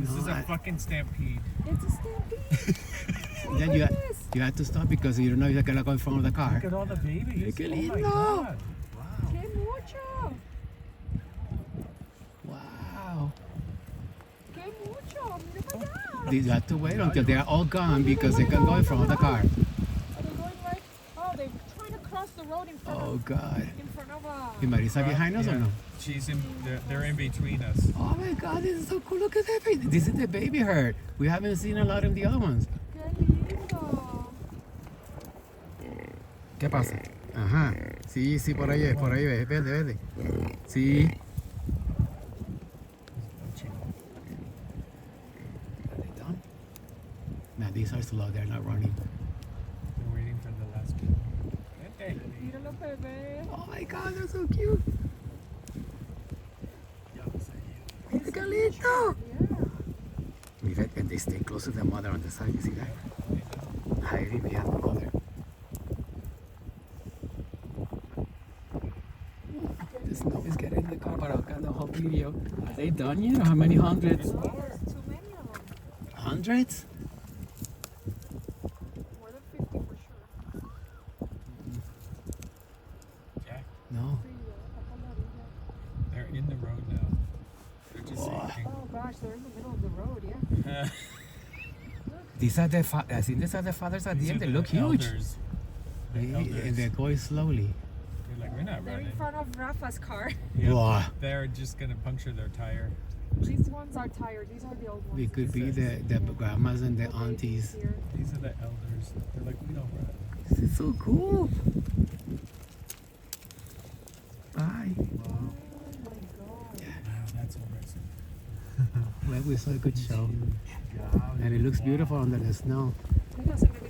This is a fucking stampede. It's a stampede. Then you have to stop because you don't know if you're gonna go in front of the car. Look at all the babies. Qué Oh my lindo. God. ¡Qué mucho! Wow. ¡Qué mucho! Mira para allá. You have to wait until they're all gone because they can go in front of the car. Are they going right? Oh, they're trying to cross the road in front Oh of. God. In front of Is Marisa behind us or Yeah. no? She's in. They're in between us. Oh my God, this is so cool. Look at that baby. This is the baby herd. We haven't seen a lot of the other ones. ¡Qué lindo! ¿Qué pasa? Ajá. Sí, sí, por ahí es, vete, vete. Sí. Are they done? Man, these are slow. They're not running. They're waiting for the last people. Hey. Míralo, bebé. Oh my God, they're so cute. Mira qué lindo. Yeah. And they stay close to the mother on the side. You see that? Hiding behind the mother. The snow is getting in the car, but I'll cut the whole video. Are they done yet? Or how many hundreds? There's too many of them. Hundreds? More than 50 for sure. Jack, No. Sí, acá a la orilla. they're in the road now. They're just Oh. sinking. Oh gosh, they're in the middle of the road, yeah. These are the I think these are the fathers at the These end. are They the look huge. elders. The And elders. they're going slowly. They're like, we're not They're running. in front of Rafa's car. Yeah, Wow. they're just gonna puncture their tire. These ones are tired. These are the old ones. They could be the grandmas and the The babies aunties. here. These are the elders. They're like, we don't run. This is so cool. Bye. Wow. Oh my god. Wow, that's impressive. Well, we saw a good show. And it looks beautiful under the snow. Mira, se me